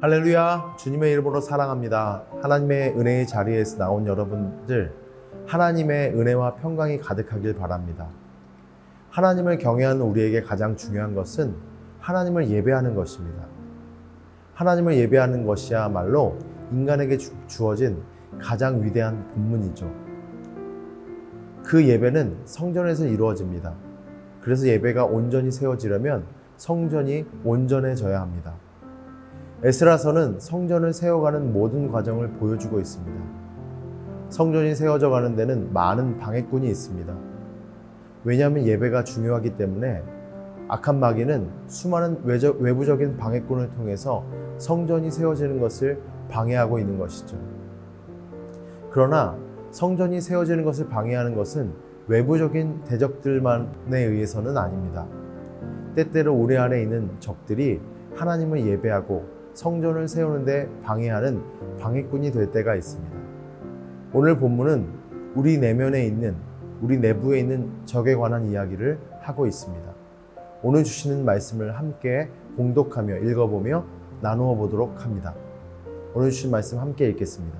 할렐루야, 주님의 이름으로 사랑합니다. 하나님의 은혜의 자리에서 나온 여러분들, 하나님의 은혜와 평강이 가득하길 바랍니다. 하나님을 경외하는 우리에게 가장 중요한 것은 하나님을 예배하는 것입니다. 하나님을 예배하는 것이야말로 인간에게 주어진 가장 위대한 본문이죠. 그 예배는 성전에서 이루어집니다. 그래서 예배가 온전히 세워지려면 성전이 온전해져야 합니다. 에스라서는 성전을 세워가는 모든 과정을 보여주고 있습니다. 성전이 세워져 가는 데는 많은 방해꾼이 있습니다. 왜냐하면 예배가 중요하기 때문에 악한 마귀는 수많은 외부적인 방해꾼을 통해서 성전이 세워지는 것을 방해하고 있는 것이죠. 그러나 성전이 세워지는 것을 방해하는 것은 외부적인 대적들만에 의해서는 아닙니다. 때때로 우리 안에 있는 적들이 하나님을 예배하고 성전을 세우는데 방해하는 방해꾼이 될 때가 있습니다. 오늘 본문은 우리 내면에 있는, 우리 내부에 있는 적에 관한 이야기를 하고 있습니다. 오늘 주시는 말씀을 함께 봉독하며 읽어보며 나누어 보도록 합니다. 오늘 주신 말씀 함께 읽겠습니다.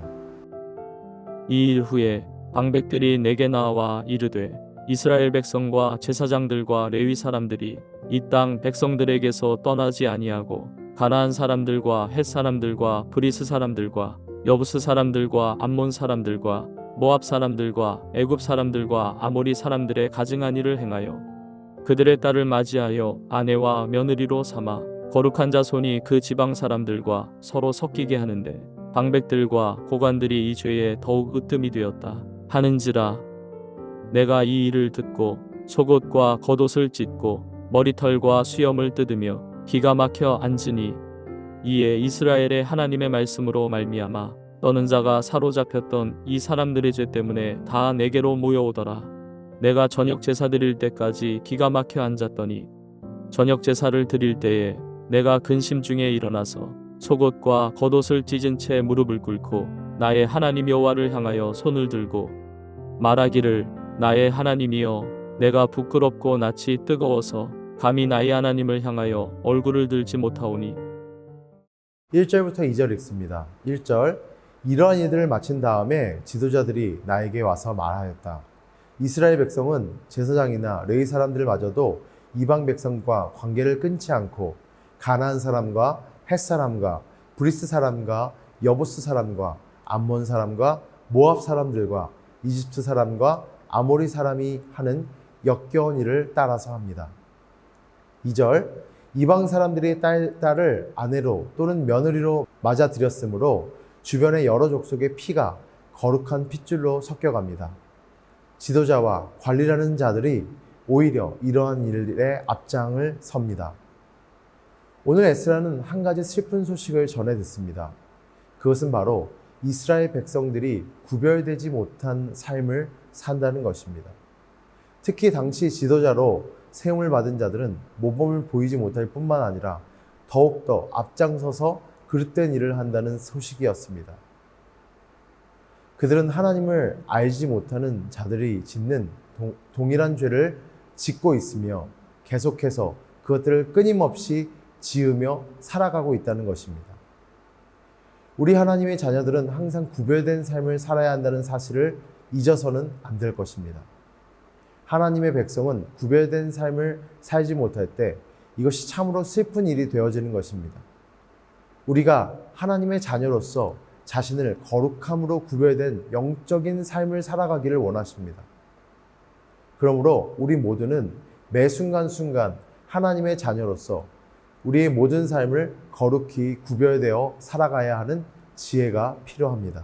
이 일 후에 방백들이 내게 나와 이르되 이스라엘 백성과 제사장들과 레위 사람들이 이 땅 백성들에게서 떠나지 아니하고 가나안 사람들과 헷 사람들과 브리스 사람들과 여부스 사람들과 암몬 사람들과 모압 사람들과 애굽 사람들과 아모리 사람들의 가증한 일을 행하여 그들의 딸을 맞이하여 아내와 며느리로 삼아 거룩한 자손이 그 지방 사람들과 서로 섞이게 하는데 방백들과 고관들이 이 죄에 더욱 으뜸이 되었다 하는지라. 내가 이 일을 듣고 속옷과 겉옷을 찢고 머리털과 수염을 뜯으며 기가 막혀 앉으니 이에 이스라엘의 하나님의 말씀으로 말미암아 떠는 자가 사로잡혔던 이 사람들의 죄 때문에 다 내게로 모여오더라. 내가 저녁 제사 드릴 때까지 기가 막혀 앉았더니 저녁 제사를 드릴 때에 내가 근심 중에 일어나서 속옷과 겉옷을 찢은 채 무릎을 꿇고 나의 하나님 여호와를 향하여 손을 들고 말하기를 나의 하나님이여 내가 부끄럽고 낯이 뜨거워서 감히 나의 하나님을 향하여 얼굴을 들지 못하오니. 1절부터 2절 읽습니다. 1절, 이러한 일들을 마친 다음에 지도자들이 나에게 와서 말하였다. 이스라엘 백성은 제사장이나 레위 사람들마저도 이방 백성과 관계를 끊지 않고 가나안 사람과 헷 사람과 브리스 사람과 여부스 사람과 암몬 사람과 모압 사람들과 이집트 사람과 아모리 사람이 하는 역겨운 일을 따라서 합니다. 2절, 이방 사람들이 딸을 아내로 또는 며느리로 맞아들였으므로 주변의 여러 족속의 피가 거룩한 핏줄로 섞여갑니다. 지도자와 관리라는 자들이 오히려 이러한 일에 앞장을 섭니다. 오늘 에스라는 한 가지 슬픈 소식을 전해 듣습니다. 그것은 바로 이스라엘 백성들이 구별되지 못한 삶을 산다는 것입니다. 특히 당시 지도자로 세움을 받은 자들은 모범을 보이지 못할 뿐만 아니라 더욱더 앞장서서 그릇된 일을 한다는 소식이었습니다. 그들은 하나님을 알지 못하는 자들이 짓는 동일한 죄를 짓고 있으며 계속해서 그것들을 끊임없이 지으며 살아가고 있다는 것입니다. 우리 하나님의 자녀들은 항상 구별된 삶을 살아야 한다는 사실을 잊어서는 안 될 것입니다. 하나님의 백성은 구별된 삶을 살지 못할 때 이것이 참으로 슬픈 일이 되어지는 것입니다. 우리가 하나님의 자녀로서 자신을 거룩함으로 구별된 영적인 삶을 살아가기를 원하십니다. 그러므로 우리 모두는 매 순간순간 하나님의 자녀로서 우리의 모든 삶을 거룩히 구별되어 살아가야 하는 지혜가 필요합니다.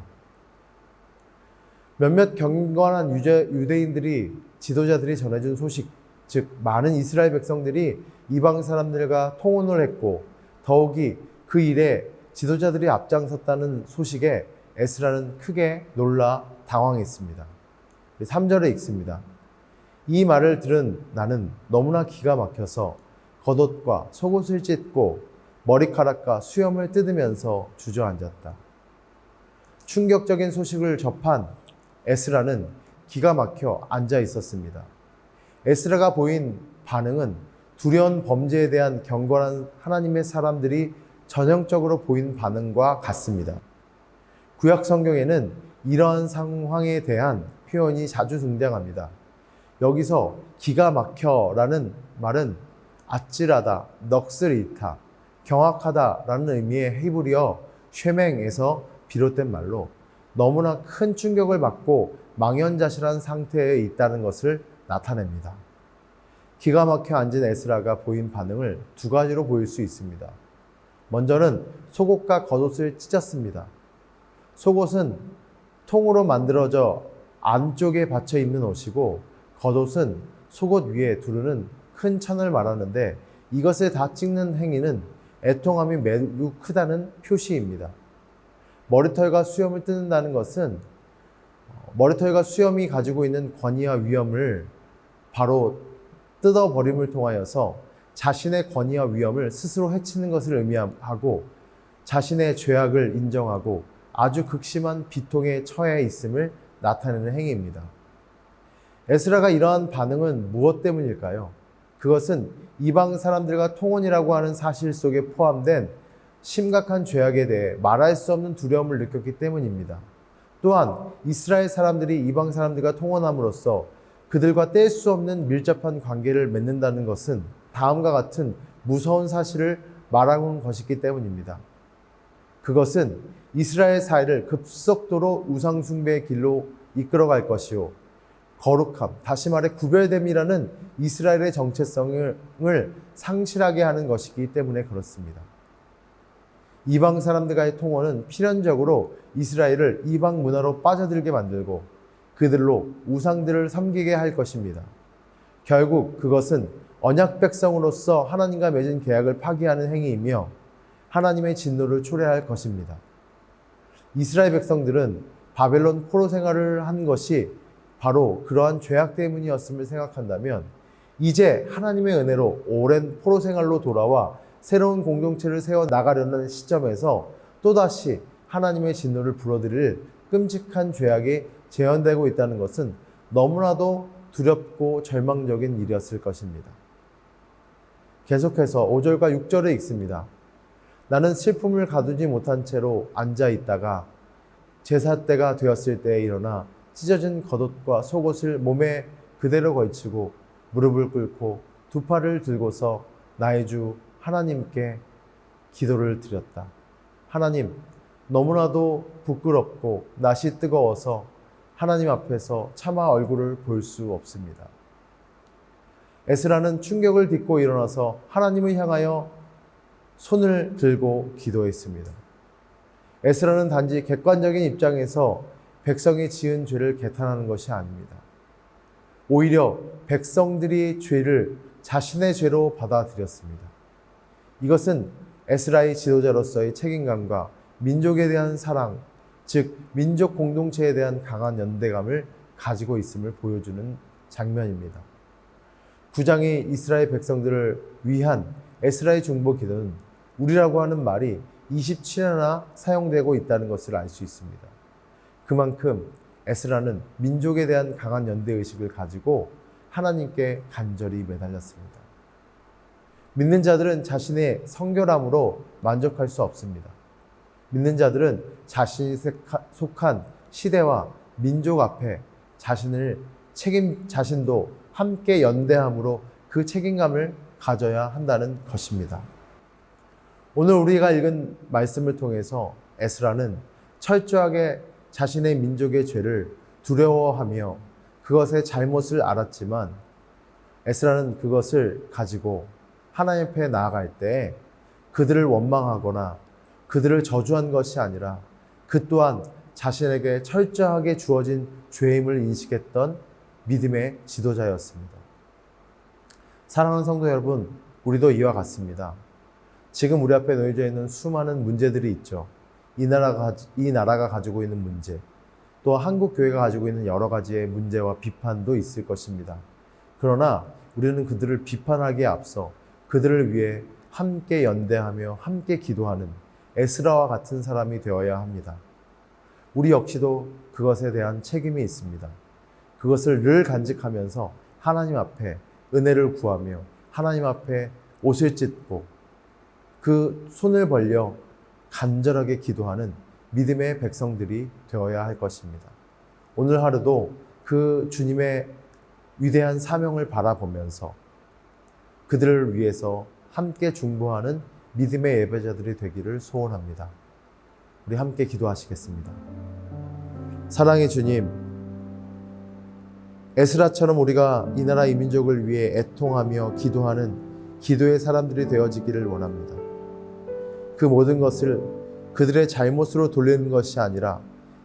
몇몇 경건한 유대인들이 지도자들이 전해준 소식, 즉 많은 이스라엘 백성들이 이방 사람들과 통혼을 했고 더욱이 그 일에 지도자들이 앞장섰다는 소식에 에스라는 크게 놀라 당황했습니다. 3절에 읽습니다. 이 말을 들은 나는 너무나 기가 막혀서 겉옷과 속옷을 찢고 머리카락과 수염을 뜯으면서 주저앉았다. 충격적인 소식을 접한 에스라는 기가 막혀 앉아 있었습니다. 에스라가 보인 반응은 두려운 범죄에 대한 경건한 하나님의 사람들이 전형적으로 보인 반응과 같습니다. 구약 성경에는 이러한 상황에 대한 표현이 자주 등장합니다. 여기서 기가 막혀라는 말은 아찔하다, 넋을 잃다, 경악하다라는 의미의 히브리어 쉐맹에서 비롯된 말로 너무나 큰 충격을 받고 망연자실한 상태에 있다는 것을 나타냅니다. 기가 막혀 앉은 에스라가 보인 반응을 두 가지로 보일 수 있습니다. 먼저는 속옷과 겉옷을 찢었습니다. 속옷은 통으로 만들어져 안쪽에 받쳐 입는 옷이고 겉옷은 속옷 위에 두르는 큰 천을 말하는데 이것을 다 찍는 행위는 애통함이 매우 크다는 표시입니다. 머리털과 수염을 뜯는다는 것은 머리털과 수염이 가지고 있는 권위와 위엄을 바로 뜯어버림을 통하여서 자신의 권위와 위엄을 스스로 해치는 것을 의미하고 자신의 죄악을 인정하고 아주 극심한 비통에 처해 있음을 나타내는 행위입니다. 에스라가 이러한 반응은 무엇 때문일까요? 그것은 이방 사람들과 통혼이라고 하는 사실 속에 포함된 심각한 죄악에 대해 말할 수 없는 두려움을 느꼈기 때문입니다. 또한 이스라엘 사람들이 이방 사람들과 통혼함으로써 그들과 뗄 수 없는 밀접한 관계를 맺는다는 것은 다음과 같은 무서운 사실을 말하는 것이기 때문입니다. 그것은 이스라엘 사회를 급속도로 우상숭배의 길로 이끌어갈 것이요, 거룩함, 다시 말해 구별됨이라는 이스라엘의 정체성을 상실하게 하는 것이기 때문에 그렇습니다. 이방 사람들과의 통혼은 필연적으로 이스라엘을 이방 문화로 빠져들게 만들고 그들로 우상들을 섬기게 할 것입니다. 결국 그것은 언약 백성으로서 하나님과 맺은 계약을 파기하는 행위이며 하나님의 진노를 초래할 것입니다. 이스라엘 백성들은 바벨론 포로 생활을 한 것이 바로 그러한 죄악 때문이었음을 생각한다면 이제 하나님의 은혜로 오랜 포로 생활로 돌아와 새로운 공동체를 세워 나가려는 시점에서 또다시 하나님의 진노를 불어들일 끔찍한 죄악이 재현되고 있다는 것은 너무나도 두렵고 절망적인 일이었을 것입니다. 계속해서 5절과 6절을 읽습니다. 나는 슬픔을 가두지 못한 채로 앉아 있다가 제사 때가 되었을 때에 일어나 찢어진 겉옷과 속옷을 몸에 그대로 걸치고 무릎을 꿇고 두 팔을 들고서 나의 주 하나님께 기도를 드렸다. 하나님, 너무나도 부끄럽고 낯이 뜨거워서 하나님 앞에서 차마 얼굴을 볼 수 없습니다. 에스라는 충격을 딛고 일어나서 하나님을 향하여 손을 들고 기도했습니다. 에스라는 단지 객관적인 입장에서 백성이 지은 죄를 개탄하는 것이 아닙니다. 오히려 백성들이 죄를 자신의 죄로 받아들였습니다. 이것은 에스라의 지도자로서의 책임감과 민족에 대한 사랑, 즉 민족 공동체에 대한 강한 연대감을 가지고 있음을 보여주는 장면입니다. 9장의 이스라엘 백성들을 위한 에스라의 중보 기도는 우리라고 하는 말이 27회나 사용되고 있다는 것을 알 수 있습니다. 그만큼 에스라는 민족에 대한 강한 연대의식을 가지고 하나님께 간절히 매달렸습니다. 믿는 자들은 자신의 성결함으로 만족할 수 없습니다. 믿는 자들은 자신이 속한 시대와 민족 앞에 자신도 함께 연대함으로 그 책임감을 가져야 한다는 것입니다. 오늘 우리가 읽은 말씀을 통해서 에스라는 철저하게 자신의 민족의 죄를 두려워하며 그것의 잘못을 알았지만 에스라는 그것을 가지고 하나님 앞에 나아갈 때 그들을 원망하거나 그들을 저주한 것이 아니라 그 또한 자신에게 철저하게 주어진 죄임을 인식했던 믿음의 지도자였습니다. 사랑하는 성도 여러분, 우리도 이와 같습니다. 지금 우리 앞에 놓여져 있는 수많은 문제들이 있죠. 이 나라가 가지고 있는 문제, 또 한국 교회가 가지고 있는 여러 가지의 문제와 비판도 있을 것입니다. 그러나 우리는 그들을 비판하기에 앞서 그들을 위해 함께 연대하며 함께 기도하는 에스라와 같은 사람이 되어야 합니다. 우리 역시도 그것에 대한 책임이 있습니다. 그것을 늘 간직하면서 하나님 앞에 은혜를 구하며 하나님 앞에 옷을 찢고 그 손을 벌려 간절하게 기도하는 믿음의 백성들이 되어야 할 것입니다. 오늘 하루도 그 주님의 위대한 사명을 바라보면서 그들을 위해서 함께 중보하는 믿음의 예배자들이 되기를 소원합니다. 우리 함께 기도하시겠습니다. 사랑의 주님, 에스라처럼 우리가 이 나라 이 민족을 위해 애통하며 기도하는 기도의 사람들이 되어지기를 원합니다. 그 모든 것을 그들의 잘못으로 돌리는 것이 아니라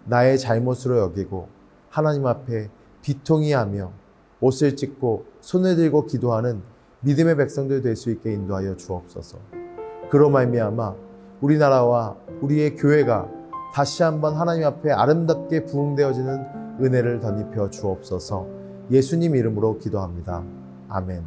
나의 잘못으로 여기고 하나님 앞에 비통이하며 옷을 찢고 손을 들고 기도하는 믿음의 백성들 될 수 있게 인도하여 주옵소서. 그로 말미암아 우리나라와 우리의 교회가 다시 한번 하나님 앞에 아름답게 부흥되어지는 은혜를 덧입혀 주옵소서. 예수님 이름으로 기도합니다. 아멘.